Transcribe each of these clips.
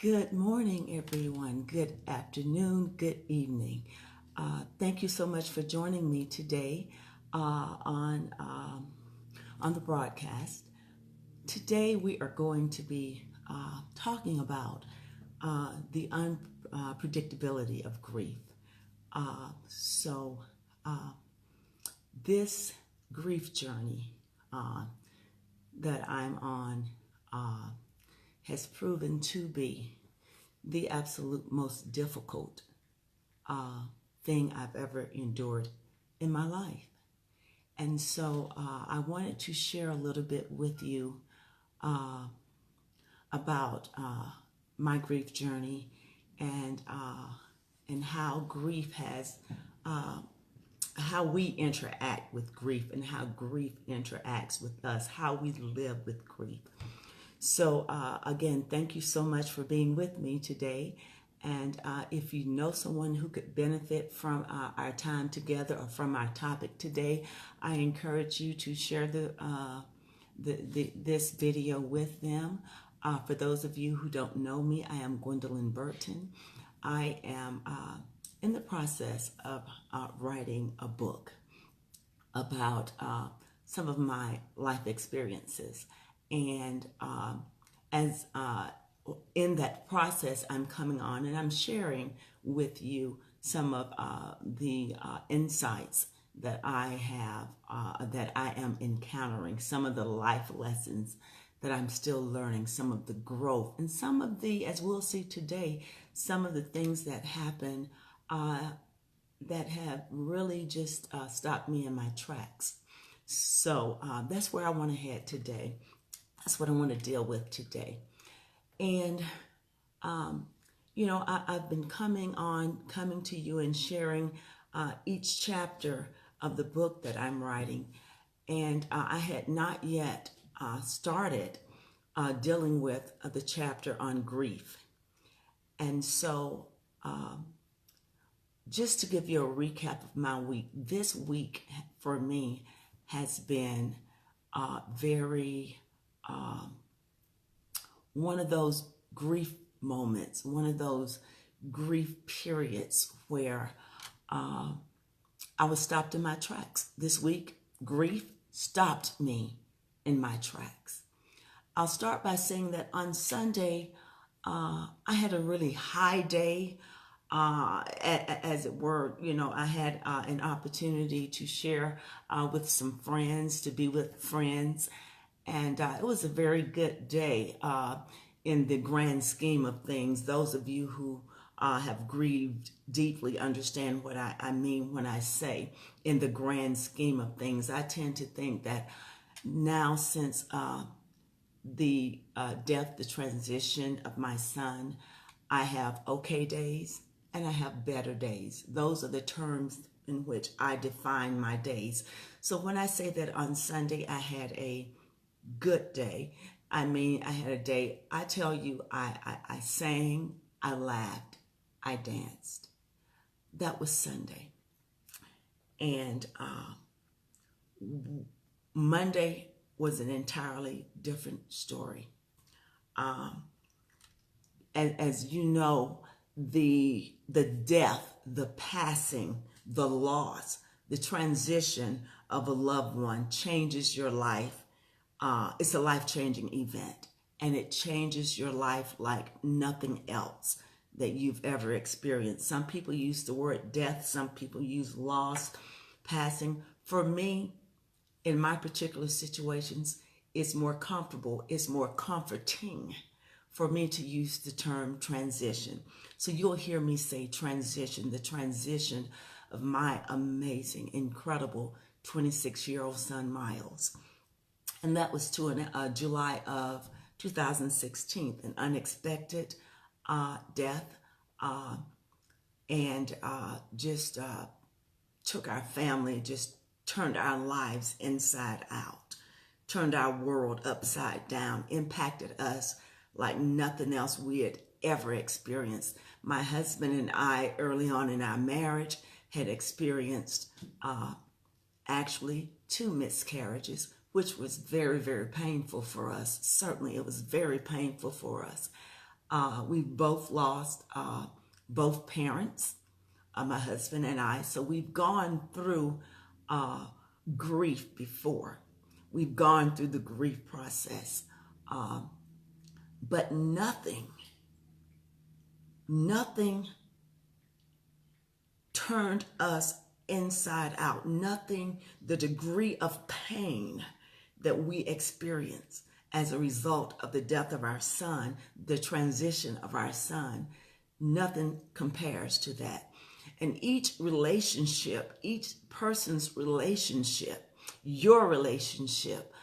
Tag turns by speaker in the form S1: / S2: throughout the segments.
S1: Good morning, everyone. Good afternoon, good evening. Thank you so much for joining me today on the broadcast. Today we are going to be talking about the unpredictability of grief. This grief journey that I'm on has proven to be the absolute most difficult thing I've ever endured in my life. And so I wanted to share a little bit with you about my grief journey and how grief has, how we interact with grief and how grief interacts with us, how we live with grief. So again, thank you so much for being with me today. And if you know someone who could benefit from our time together or from our topic today, I encourage you to share this video with them. For those of you who don't know me, I am Gwendolyn Burton. I am in the process of writing a book about some of my life experiences. And as in that process, I'm coming on and I'm sharing with you some of the insights that I have, that I am encountering, some of the life lessons that I'm still learning, some of the growth, and some of the, as we'll see today, some of the things that happen that have really just stopped me in my tracks. So that's where I want to head today. That's what I want to deal with today. And, I've been coming to you and sharing each chapter of the book that I'm writing. And I had not yet started dealing with the chapter on grief. And so just to give you a recap of my week, this week for me has been very... one of those grief moments, one of those grief periods where I was stopped in my tracks. This week, grief stopped me in my tracks. I'll start by saying that on Sunday, I had a really high day, as it were. I had an opportunity to share with some friends, to be with friends. And it was a very good day in the grand scheme of things. Those of you who have grieved deeply understand what I mean when I say in the grand scheme of things. I tend to think that now, since the death, the transition of my son, I have okay days and I have better days. Those are the terms in which I define my days. So when I say that on Sunday I had a good day, I mean I had a day, I tell you, I sang, I laughed, I danced. That was Sunday. And Monday was an entirely different story. As you know, the death, the passing, the loss, the transition of a loved one changes your life. It's a life-changing event, and it changes your life like nothing else that you've ever experienced. Some people use the word death. Some people use loss, passing. For me, in my particular situations, it's more comfortable, it's more comforting for me to use the term transition. So you'll hear me say transition, the transition of my amazing, incredible 26-year-old son, Miles. And that was to July of 2016, an unexpected death, and just took our family, just turned our lives inside out, turned our world upside down, impacted us like nothing else we had ever experienced. My husband and I, early on in our marriage, had experienced actually 2 miscarriages, which was very, very painful for us. Certainly, it was very painful for us. We've both lost both parents, my husband and I. So we've gone through grief before. We've gone through the grief process. But nothing turned us inside out. Nothing, the degree of pain that we experience as a result of the death of our son, the transition of our son, nothing compares to that. And each relationship, each person's relationship, your relationship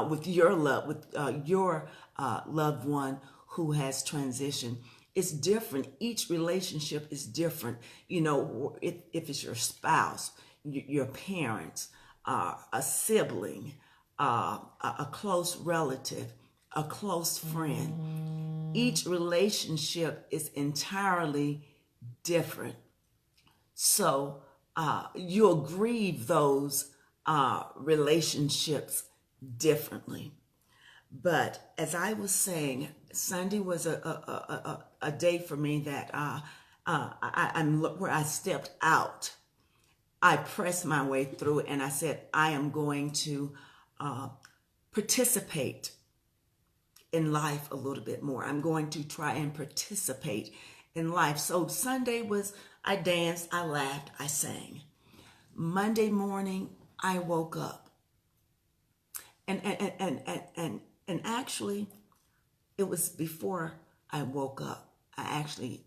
S1: with your loved one who has transitioned, it's different. Each relationship is different. You know, if it's your spouse, your parents, a sibling, a close relative, a close friend, each relationship is entirely different. So you'll grieve those relationships differently. But as I was saying, Sunday was a day for me that I'm where I stepped out. I pressed my way through it, and I said, I am going to participate in life a little bit more. I'm going to try and participate in life. So Sunday was, I danced, I laughed, I sang. Monday morning, I woke up. And actually, it was before I woke up. I actually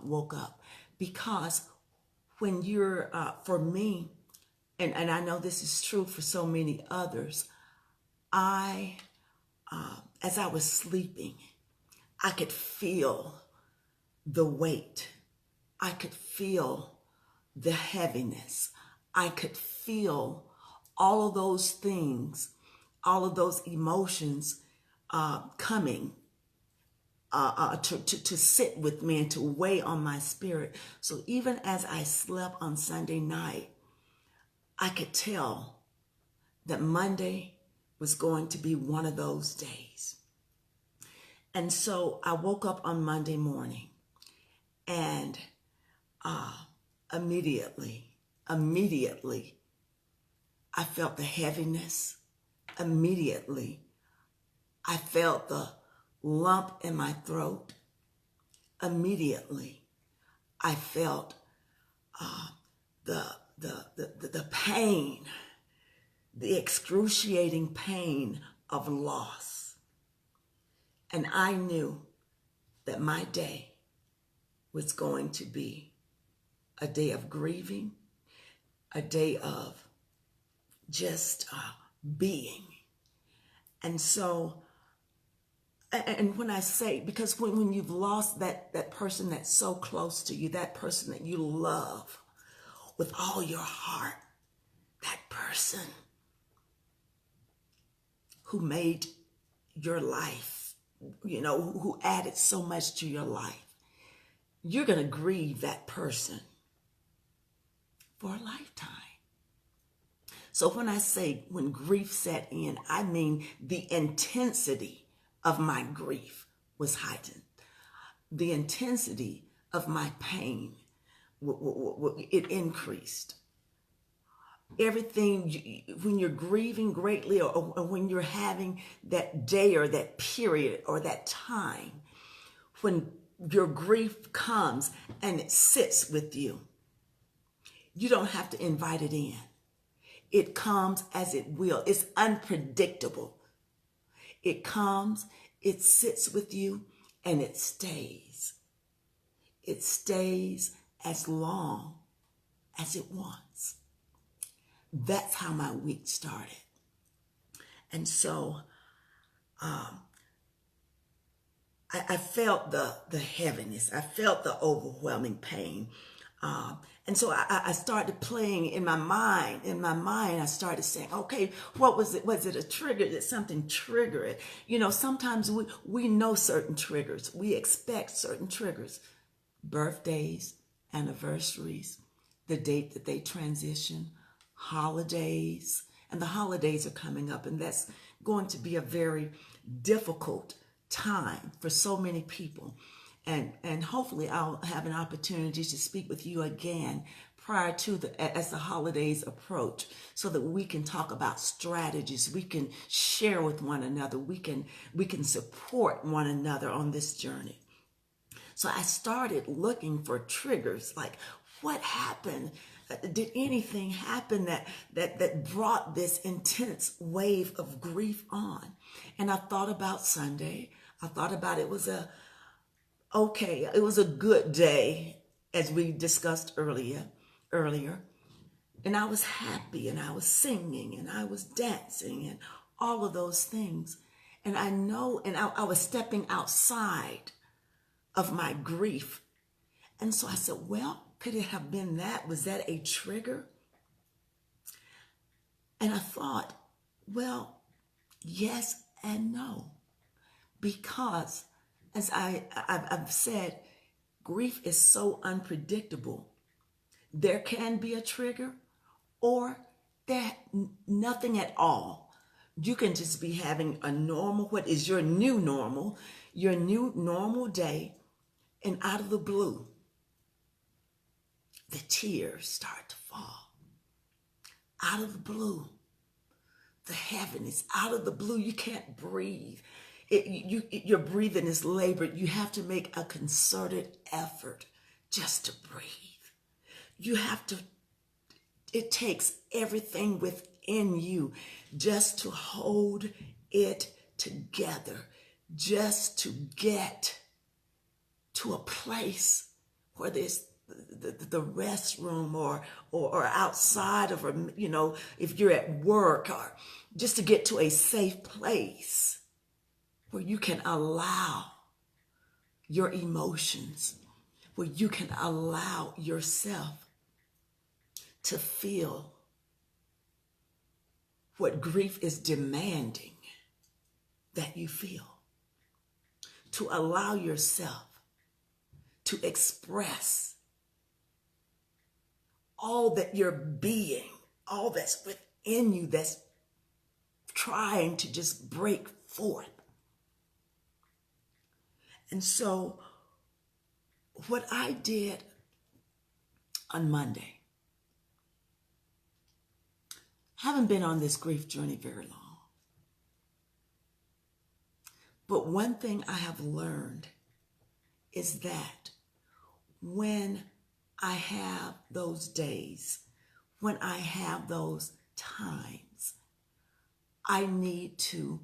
S1: woke up because when you're, for me, and I know this is true for so many others, as I was sleeping, I could feel the weight. I could feel the heaviness. I could feel all of those things, all of those emotions coming to sit with me and to weigh on my spirit. So even as I slept on Sunday night, I could tell that Monday was going to be one of those days. And so I woke up on Monday morning, and immediately, I felt the heaviness. Immediately, I felt the lump in my throat. Immediately, I felt the pain, the excruciating pain of loss. And I knew that my day was going to be a day of grieving, a day of just being. And so, and when I say, because when you've lost that person that's so close to you, that person that you love with all your heart, that person who made your life, you know, who added so much to your life, you're going to grieve that person for a lifetime. So when I say when grief set in, I mean the intensity of my grief was heightened. The intensity of my pain, it increased. Everything, when you're grieving greatly, or when you're having that day or that period or that time, when your grief comes and it sits with you, you don't have to invite it in. It comes as it will. It's unpredictable. It comes, it sits with you, and it stays. It stays as long as it wants. That's how my week started. And so I felt the heaviness. I felt the overwhelming pain. And so I started playing in my mind. In my mind, I started saying, okay, what was it? Was it a trigger? Did something trigger it? You know, sometimes we know certain triggers. We expect certain triggers. Birthdays, anniversaries, the date that they transition, holidays. And the holidays are coming up, and that's going to be a very difficult time for so many people. And hopefully I'll have an opportunity to speak with you again prior to as the holidays approach, so that we can talk about strategies, we can share with one another, we can support one another on this journey. So I started looking for triggers, like what happened? Did anything happen that brought this intense wave of grief on? And I thought about Sunday. I thought about it was a good day, as we discussed earlier. And I was happy, and I was singing, and I was dancing, and all of those things. And I know, and I was stepping outside of my grief. And so I said, well, could it have been that? Was that a trigger? And I thought, well, yes and no. Because, as I've said, grief is so unpredictable. There can be a trigger, or nothing at all. You can just be having a normal, what is your new normal day, and out of the blue, the tears start to fall. Out of the blue, the heaviness, out of the blue, you can't breathe. Your breathing is labored. You have to make a concerted effort just to breathe. It takes everything within you just to hold it together, just to get to a place where there's the restroom or outside of, if you're at work, or just to get to a safe place where you can allow your emotions, where you can allow yourself to feel what grief is demanding that you feel, to allow yourself to express all that you're being, all that's within you that's trying to just break forth. And so what I did on Monday, I haven't been on this grief journey very long, but one thing I have learned is that when I have those days, when I have those times, I need to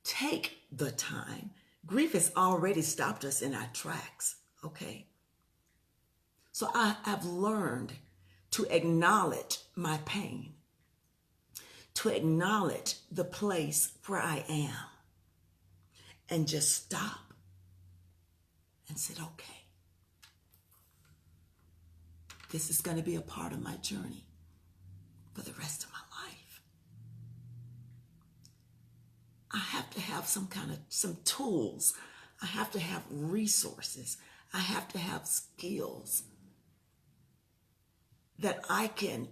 S1: take the time. Grief has already stopped us in our tracks, okay? So I've learned to acknowledge my pain, to acknowledge the place where I am, and just stop and said, okay, this is going to be a part of my journey for the rest of my life. I have to have some tools. I have to have resources. I have to have skills that I can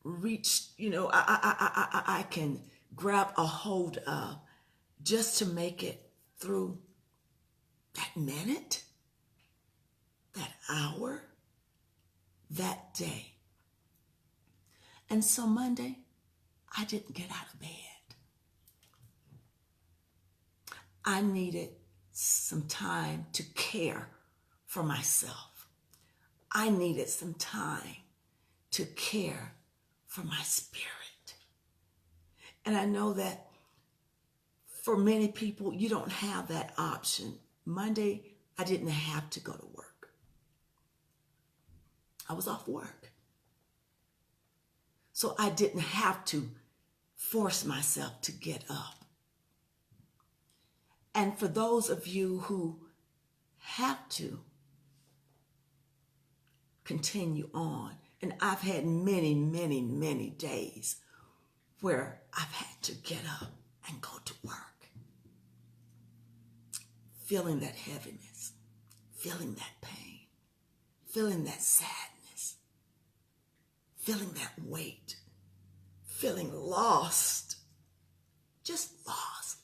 S1: reach, I can grab a hold of just to make it through that minute, that hour, that day. And so Monday, I didn't get out of bed. I needed some time to care for myself. I needed some time to care for my spirit. And I know that for many people, you don't have that option. Monday, I didn't have to go to work. I was off work. So I didn't have to force myself to get up. And for those of you who have to continue on, and I've had many, many, many days where I've had to get up and go to work, feeling that heaviness, feeling that pain, feeling that sadness, feeling that weight, feeling lost, just lost.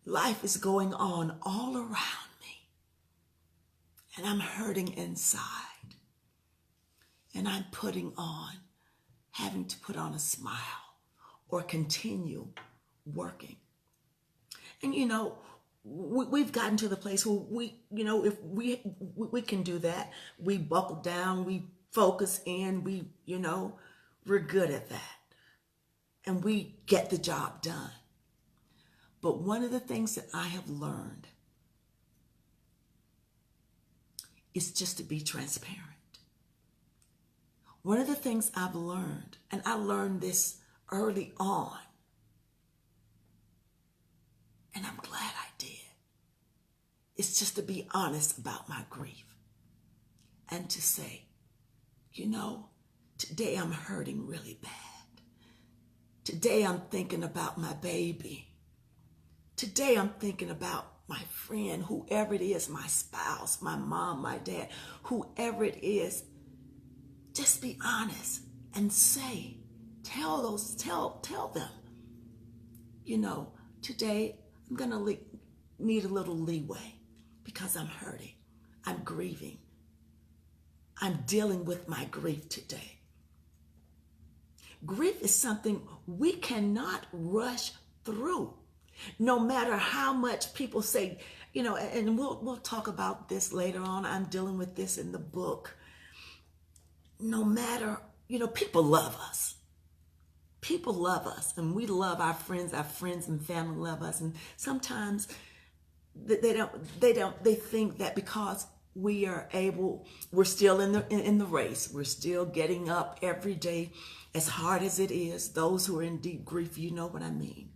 S1: Life is going on all around me. and I'm hurting inside. And I'm having to put on a smile or continue working. And we've gotten to the place where if we can do that, we buckle down, we focus in, we're good at that. And we get the job done. But one of the things that I have learned is just to be transparent. One of the things I've learned, and I learned this early on, and I'm glad I did, is just to be honest about my grief and to say, today I'm hurting really bad. Today I'm thinking about my baby. Today I'm thinking about my friend, whoever it is, my spouse, my mom, my dad, whoever it is. Just be honest and tell them, today I'm going to need a little leeway because I'm hurting. I'm grieving. I'm dealing with my grief today. Grief is something we cannot rush through. No matter how much people say, and we'll talk about this later on. I'm dealing with this in the book. No matter, people love us. People love us, and we love our friends and family love us. And sometimes they think that because we're still in the race. We're still getting up every day as hard as it is. Those who are in deep grief, you know what I mean.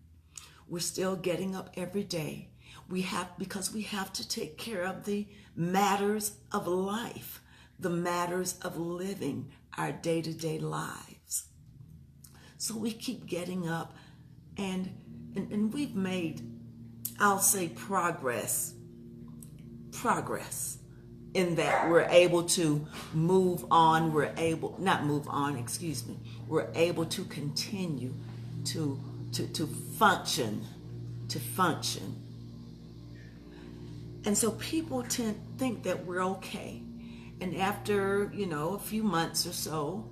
S1: We're still getting up every day. Because we have to take care of the matters of life, the matters of living our day-to-day lives. So we keep getting up and we've made, I'll say, progress in that we're able to move on. We're able to continue to function. And so people tend to think that we're okay. And after, a few months or so,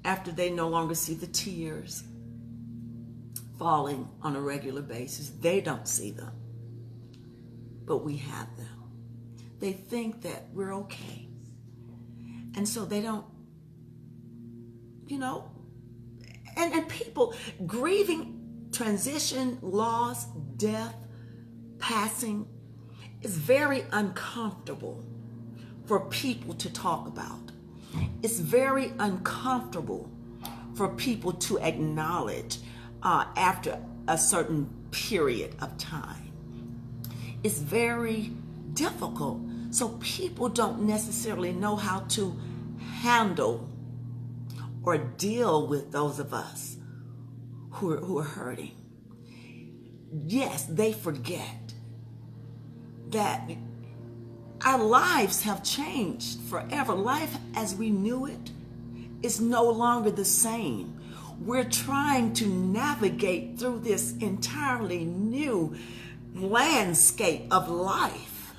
S1: after they no longer see the tears falling on a regular basis, they don't see them, but we have them. They think that we're okay. And so they don't, and people grieving transition, loss, death, passing is very uncomfortable for people to talk about. It's very uncomfortable for people to acknowledge after a certain period of time. It's very difficult. So people don't necessarily know how to handle or deal with those of us who are hurting. Yes, they forget that our lives have changed forever. Life as we knew it is no longer the same. We're trying to navigate through this entirely new landscape of life.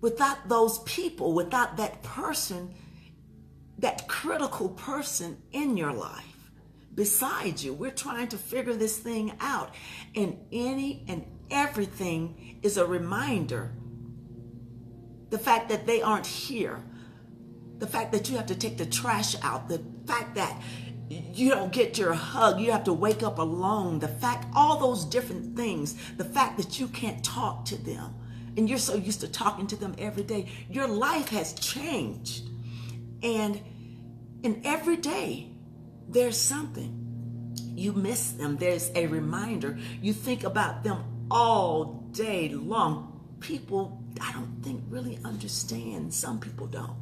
S1: Without those people, without that person, that critical person in your life beside you, we're trying to figure this thing out. And any and everything is a reminder. The fact that they aren't here, the fact that you have to take the trash out, the fact that you don't get your hug, you have to wake up alone, the fact, all those different things, the fact that you can't talk to them, and you're so used to talking to them every day. Your life has changed. And every day, there's something. You miss them. There's a reminder. You think about them all day long. People, I don't think, really understand. Some people don't.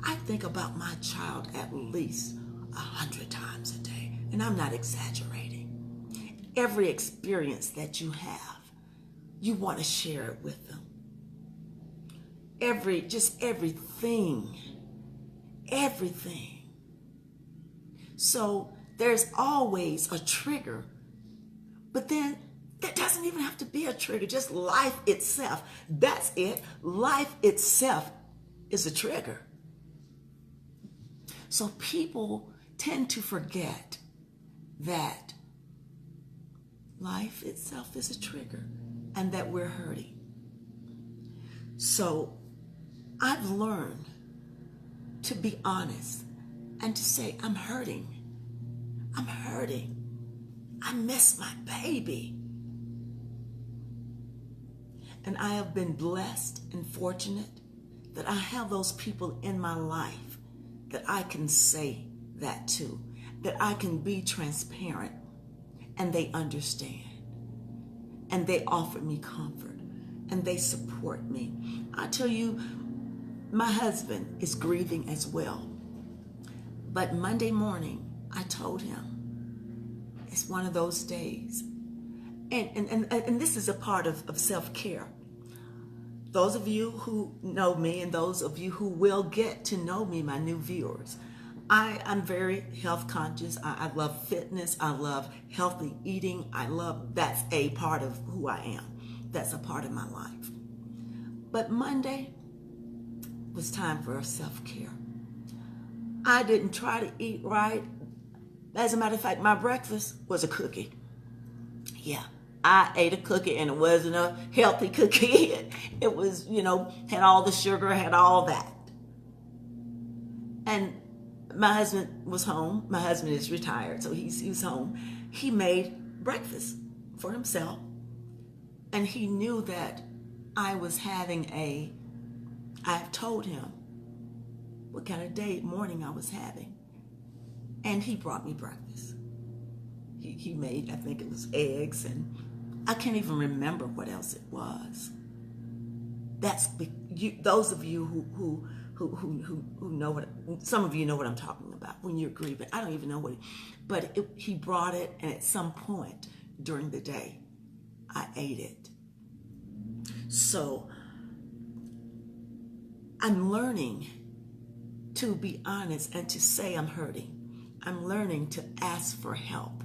S1: I think about my child at least 100 times a day, and I'm not exaggerating. Every experience that you have, you want to share it with them. Everything. So there's always a trigger, but then That doesn't even have to be a trigger, just life itself. That's it. Life itself is a trigger. So people tend to forget that life itself is a trigger and that we're hurting. So I've learned to be honest and to say, I'm hurting. I'm hurting. I miss my baby. And I have been blessed and fortunate that I have those people in my life that I can say that to, that I can be transparent, and they understand. And they offer me comfort, and they support me. I tell you, my husband is grieving as well. But Monday morning, I told him, it's one of those days. And this is a part of self-care. Those of you who know me and those of you who will get to know me, my new viewers, I'm very health conscious. I love fitness. I love healthy eating. That's a part of who I am. That's a part of my life. But Monday was time for self-care. I didn't try to eat right. As a matter of fact, my breakfast was a cookie. Yeah. I ate a cookie, and it wasn't a healthy cookie. It was, had all the sugar, had all that. And my husband was home. My husband is retired, so he was home. He made breakfast for himself, and he knew that I was having I've told him what kind of morning I was having, and he brought me breakfast. He made, I think it was eggs, and I can't even remember what else it was. That's those of you who know what, some of you know what I'm talking about when you're grieving. I don't even know but he brought it, and at some point during the day, I ate it. So I'm learning to be honest and to say I'm hurting. I'm learning to ask for help.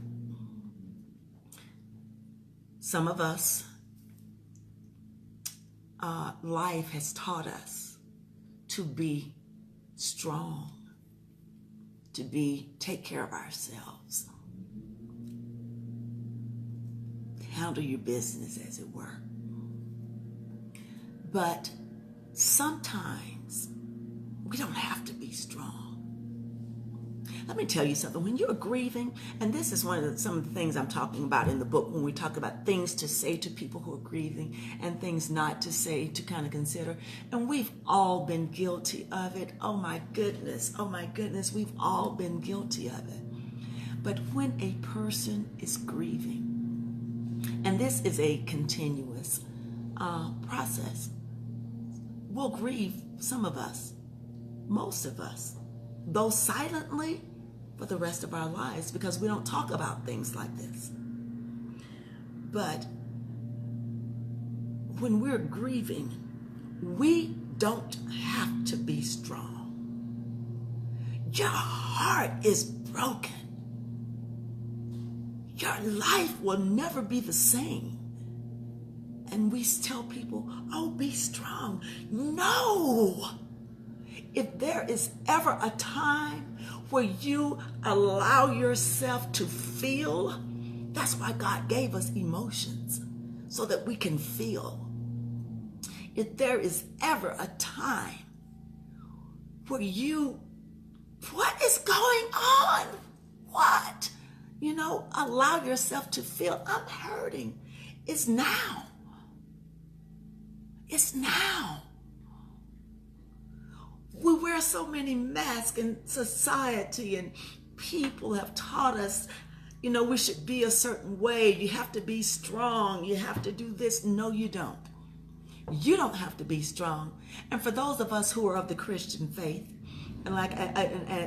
S1: Some of us, life has taught us to be strong, to take care of ourselves, handle your business, as it were. But sometimes we don't have to be strong. Let me tell you something. When you're grieving, and this is some of the things I'm talking about in the book when we talk about things to say to people who are grieving and things not to say, to kind of consider. And we've all been guilty of it. Oh my goodness, we've all been guilty of it. But when a person is grieving, and this is a continuous process, we'll grieve, some of us, most of us, though silently, for the rest of our lives, because we don't talk about things like this. But when we're grieving, we don't have to be strong. Your heart is broken. Your life will never be the same. And we tell people, oh, be strong. No! If there is ever a time where you allow yourself to feel, that's why God gave us emotions, so that we can feel. If there is ever a time where what is going on? What? Allow yourself to feel, I'm hurting. It's now. It's now. We wear so many masks in society, and people have taught us, we should be a certain way. You have to be strong. You have to do this. No, you don't. You don't have to be strong. And for those of us who are of the Christian faith, and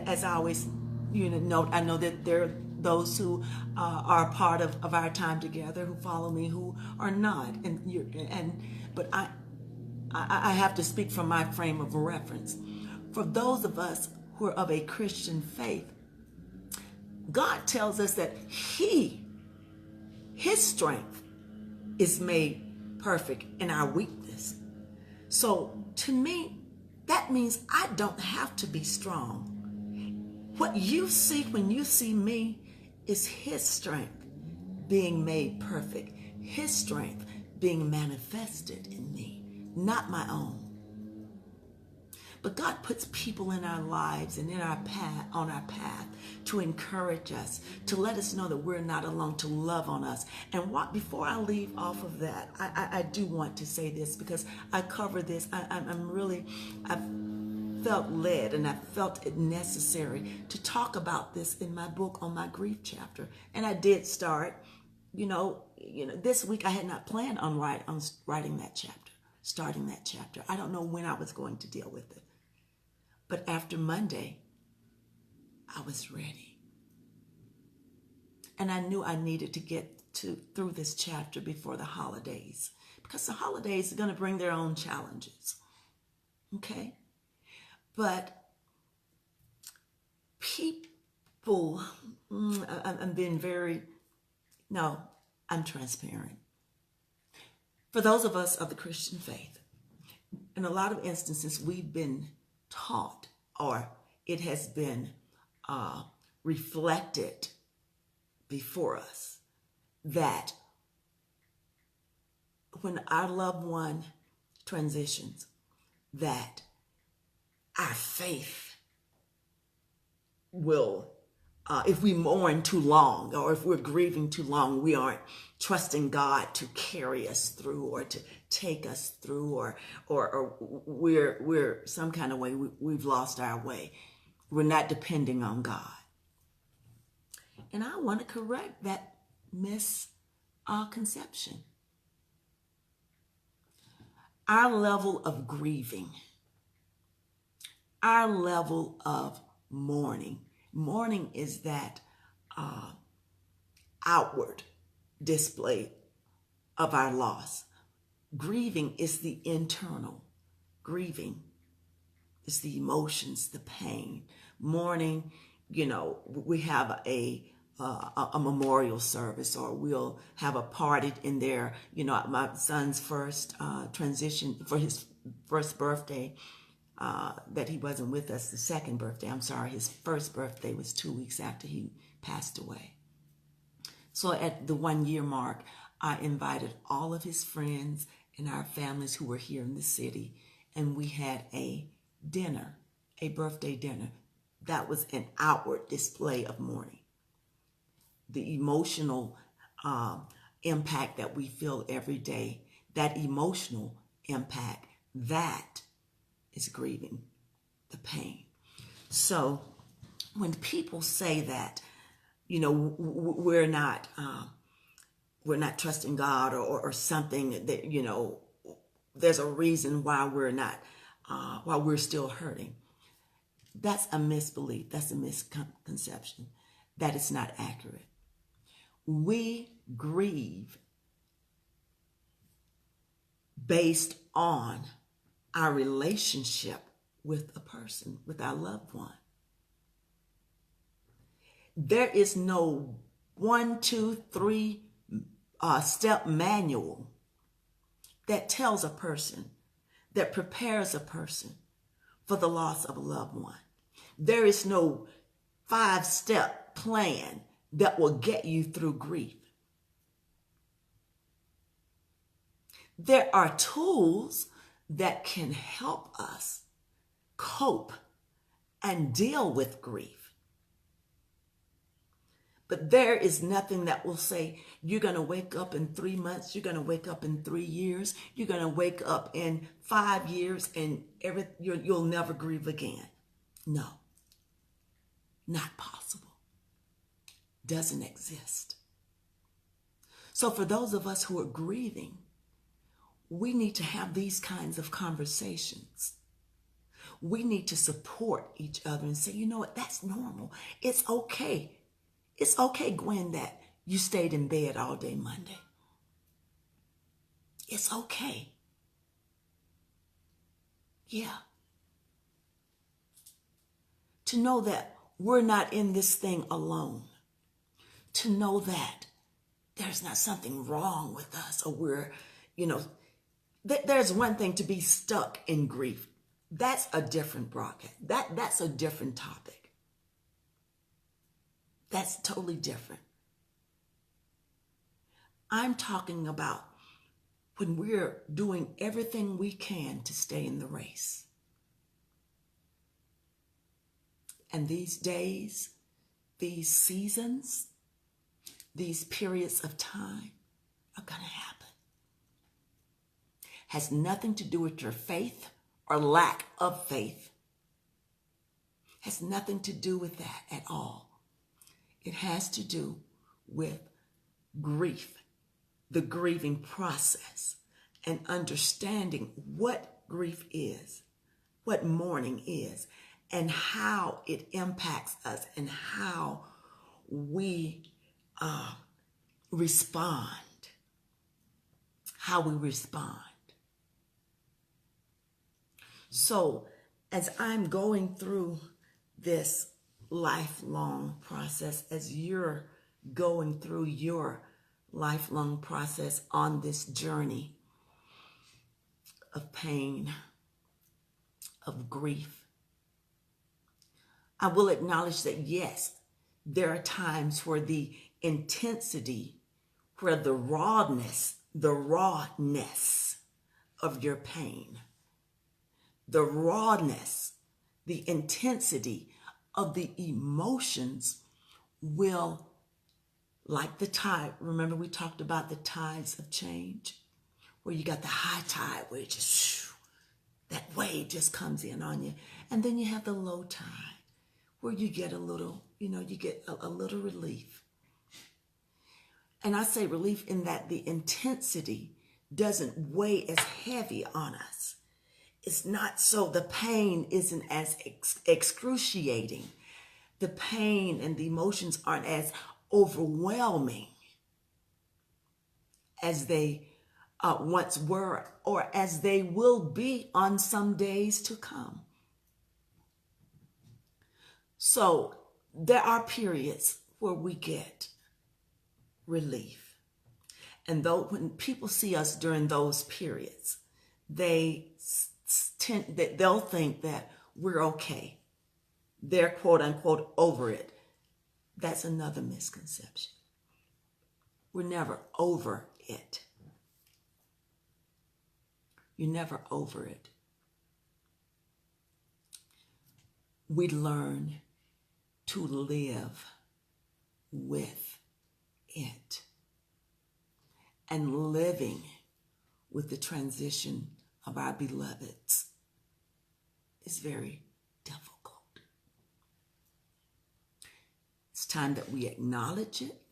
S1: as I always, note, I know that there are those who are a part of our time together, who follow me, who are not. But I have to speak from my frame of reference. For those of us who are of a Christian faith, God tells us that His strength is made perfect in our weakness. So to me, that means I don't have to be strong. What you see when you see me is his strength being made perfect, his strength being manifested in me, not my own. But God puts people in our lives and in our path, on our path, to encourage us, to let us know that we're not alone, to love on us. And before I leave off of that, I do want to say this, because I cover this. I've felt led and I felt it necessary to talk about this in my book on my grief chapter. And I did start, this week I had not planned on writing that chapter, starting that chapter. I don't know when I was going to deal with it. But after Monday, I was ready. And I knew I needed to get through this chapter before the holidays, because the holidays are going to bring their own challenges. Okay? But people, I'm transparent. For those of us of the Christian faith, in a lot of instances, we've been taught, or it has been reflected before us, that when our loved one transitions, that our faith will, if we mourn too long, or if we're grieving too long, we aren't trusting God to carry us through, or to take us through, or we're some kind of way, we've lost our way. We're not depending on God. And I want to correct that misconception. Our level of grieving, our level of mourning is that outward display of our loss. Grieving is the internal. Grieving is the emotions, the pain. Mourning, we have a memorial service, or we'll have a party in there. My son's first transition, for his first birthday, that he wasn't with us, the second birthday, his first birthday was 2 weeks after he passed away. So at the 1 year mark, I invited all of his friends and our families who were here in the city, and we had a dinner, a birthday dinner. That was an outward display of mourning. The emotional impact that we feel every day, that emotional impact, that is grieving, the pain. So when people say that, we're not trusting God, or something, that, there's a reason why we're not, why we're still hurting. That's a misbelief. That's a misconception. That is not accurate. We grieve based on our relationship with a person, with our loved one. There is no 1, 2, 3 step manual that tells a person, that prepares a person for the loss of a loved one. There is no 5-step plan that will get you through grief. There are tools that can help us cope and deal with grief. But there is nothing that will say, you're going to wake up in 3 months, you're going to wake up in 3 years, you're going to wake up in 5 years, and you'll never grieve again. No, not possible. Doesn't exist. So for those of us who are grieving, we need to have these kinds of conversations. We need to support each other and say, you know what, that's normal. It's okay. It's okay, Gwen, that you stayed in bed all day Monday. It's okay. Yeah. To know that we're not in this thing alone. To know that there's not something wrong with us, or we're, there's one thing to be stuck in grief. That's a different broadcast. That's a different topic. That's totally different. I'm talking about when we're doing everything we can to stay in the race. And these days, these seasons, these periods of time are going to happen. Has nothing to do with your faith or lack of faith. Has nothing to do with that at all. It has to do with grief, the grieving process, and understanding what grief is, what mourning is, and how it impacts us, and how we respond. How we respond. So, as I'm going through this lifelong process, as you're going through your lifelong process on this journey of pain, of grief, I will acknowledge that, yes, there are times where the intensity, where the rawness of your pain, the rawness, the intensity of the emotions will, like the tide. Remember we talked about the tides of change, where you got the high tide, where it just, that wave just comes in on you. And then you have the low tide, where you get a little, you get a little relief. And I say relief in that the intensity doesn't weigh as heavy on us. It's not so, the pain isn't as excruciating. The pain and the emotions aren't as overwhelming as they once were, or as they will be on some days to come. So there are periods where we get relief. And though when people see us during those periods, they'll think that we're okay. They're quote unquote over it. That's another misconception. We're never over it. You're never over it. We learn to live with it. And living with the transition of our beloveds is very difficult. It's time that we acknowledge it.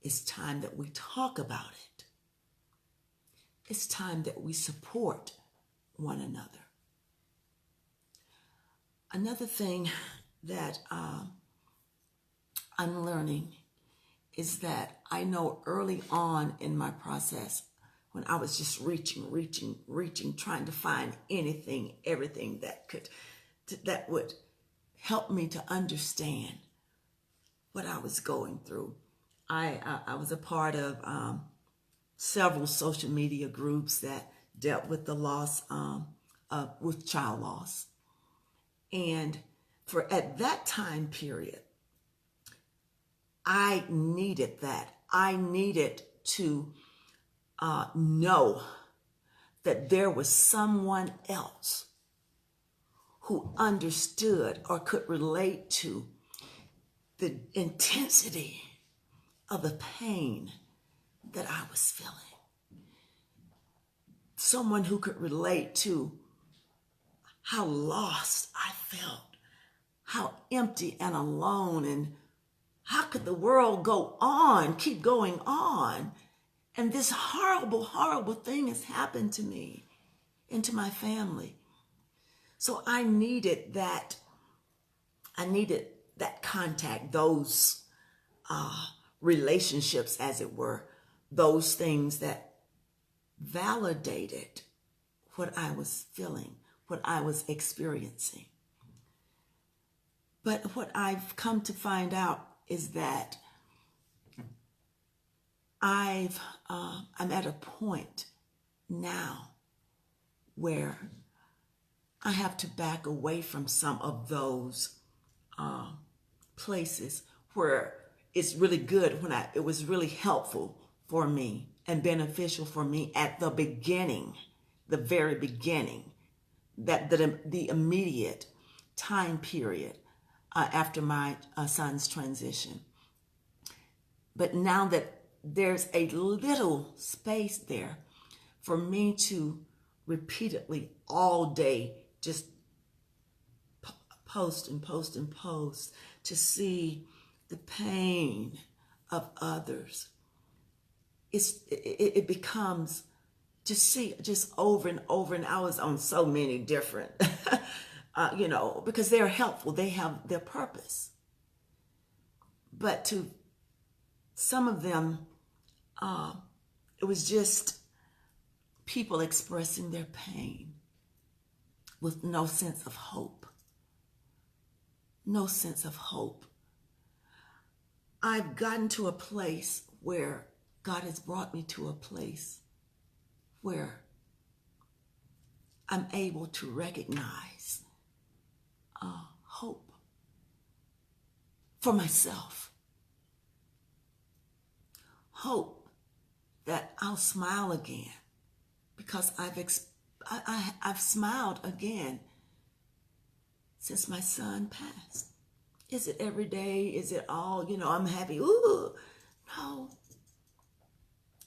S1: It's time that we talk about it. It's time that we support one another. Another thing that I'm learning is that I know early on in my process, when I was just reaching, trying to find anything, everything that would help me to understand what I was going through. I was a part of several social media groups that dealt with the loss, with child loss. And for at that time period, I needed that. I needed to know that there was someone else who understood or could relate to the intensity of the pain that I was feeling. Someone who could relate to how lost I felt, how empty and alone, and how could the world go on, keep going on, and this horrible, horrible thing has happened to me and to my family. So I needed that contact, those relationships, as it were, those things that validated what I was feeling, what I was experiencing. But what I've come to find out is that I'm at a point now where I have to back away from some of those places where it's really good it was really helpful for me and beneficial for me at the beginning, the very beginning, that the immediate time period after my son's transition. But now that there's a little space there for me to repeatedly all day just post and post and post to see the pain of others, it becomes just over and over. And I was on so many different because they're helpful, they have their purpose, but to some of them it was just people expressing their pain with no sense of hope. No sense of hope. I've gotten to a place where God has brought me to a place where I'm able to recognize hope for myself. Hope that I'll smile again, because I've smiled again since my son passed. Is it every day? Is it all, I'm happy? Ooh, no.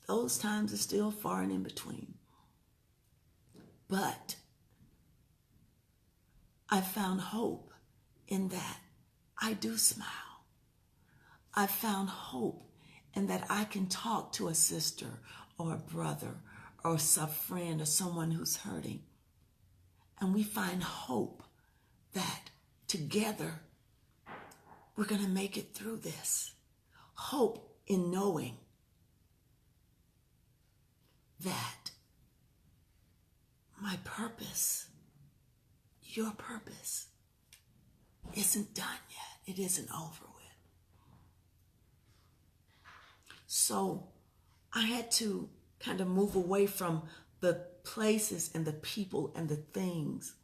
S1: Those times are still far and in between. But I found hope in that I do smile. I found hope in that I can talk to a sister or a brother or a friend or someone who's hurting. And we find hope that together we're going to make it through this. Hope in knowing that my purpose, your purpose, isn't done yet. It isn't over with. So I had to kind of move away from the places and the people and the things,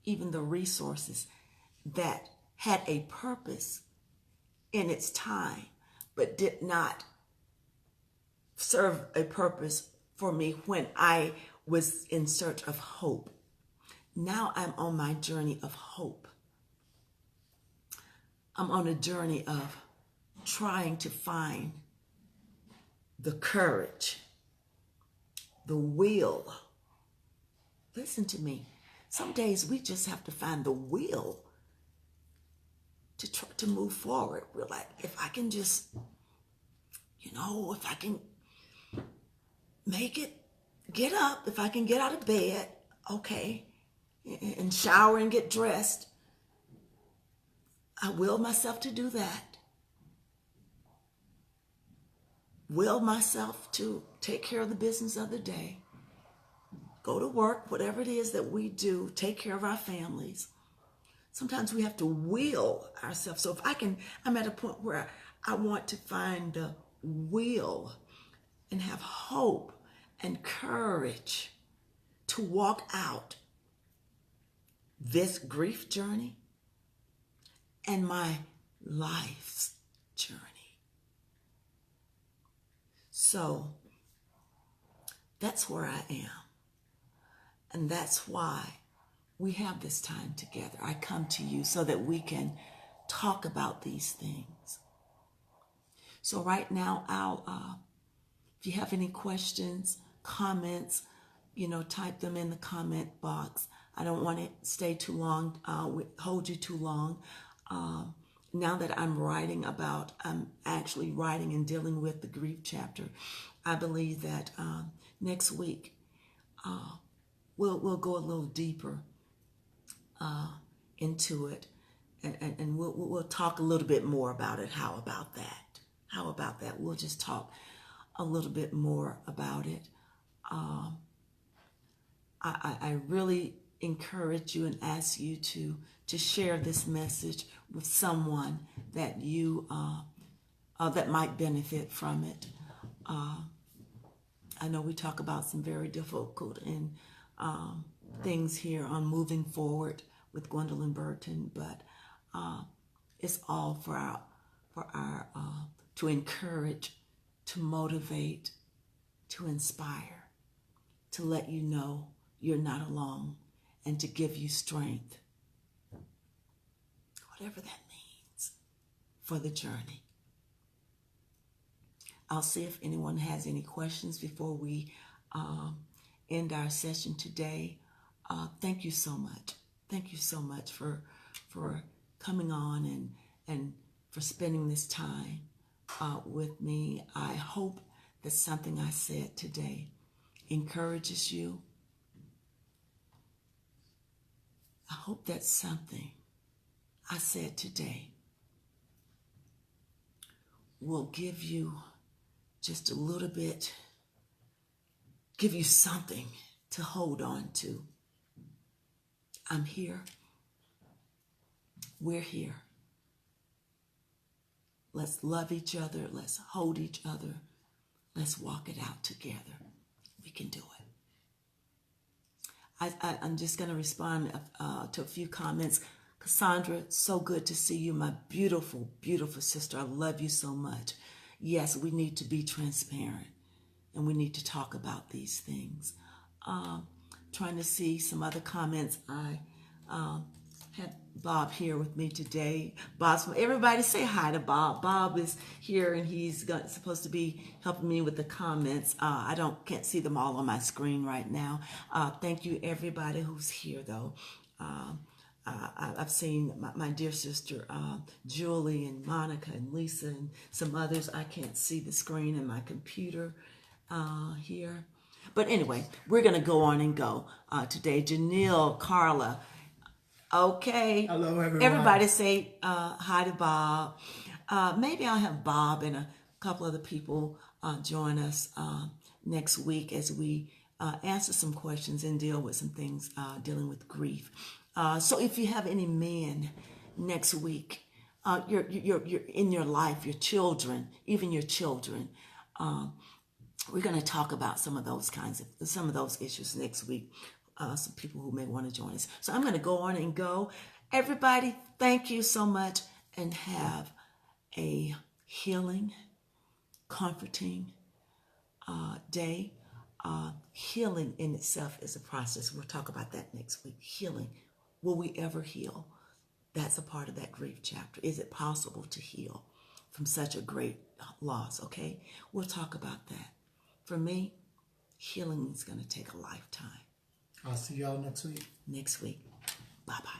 S1: even the resources that had a purpose in its time, but did not serve a purpose for me when I was in search of hope. Now I'm on my journey of hope. I'm on a journey of trying to find the courage, the will. Listen to me. Some days we just have to find the will to try to move forward. We're like, if I can just, if I can make it, get up, if I can get out of bed, okay, and shower and get dressed, I will myself to do that. Will myself to take care of the business of the day, go to work, whatever it is that we do, take care of our families. Sometimes we have to will ourselves. So if I'm at a point where I want to find the will and have hope and courage to walk out this grief journey and my life's journey. So that's where I am. And that's why we have this time together. I come to you so that we can talk about these things. So right now, if you have any questions, comments, type them in the comment box. I don't want to stay too long, hold you too long. Now that I'm actually writing and dealing with the grief chapter, I believe that next week we'll go a little deeper into it, and we'll talk a little bit more about it. How about that? We'll just talk a little bit more about it. I really encourage you and ask you to share this message with someone that you that might benefit from it. I know we talk about some very difficult and things here on moving forward with Gwendolyn Burton, but it's all for our to encourage, to motivate, to inspire, to let you know you're not alone, and to give you strength, whatever that means, for the journey. I'll see if anyone has any questions before we end our session today. Thank you so much. Thank you so much for coming on and for spending this time with me. I hope that something I said today encourages you. I hope that something I said today will give you just a little bit, give you something to hold on to. I'm here. We're here. Let's love each other. Let's hold each other. Let's walk it out together. We can do it. I'm just going to respond to a few comments. Cassandra, so good to see you, my beautiful, beautiful sister. I love you so much. Yes, we need to be transparent, and we need to talk about these things. Trying to see some other comments. I had Bob here with me today. Everybody say hi to Bob. Bob is here, and he's supposed to be helping me with the comments. I can't see them all on my screen right now. Thank you, everybody who's here, though. I've seen my dear sister Julie and Monica and Lisa and some others. I can't see the screen in my computer here. But anyway, we're going to go on and go today. Janelle, Carla. Okay.
S2: Hello, everyone.
S1: Everybody say hi to Bob. Maybe I'll have Bob and a couple other people join us next week as we answer some questions and deal with some things dealing with grief. So if you have any men next week, you're in your life, your children, even your children, we're going to talk about some of those issues next week. Some people who may want to join us. So I'm going to go on and go. Everybody, thank you so much, and have a healing, comforting day. Healing in itself is a process. We'll talk about that next week. Healing. Will we ever heal? That's a part of that grief chapter. Is it possible to heal from such a great loss? Okay, we'll talk about that. For me, healing is going to take a lifetime.
S2: I'll see y'all next week.
S1: Next week. Bye-bye.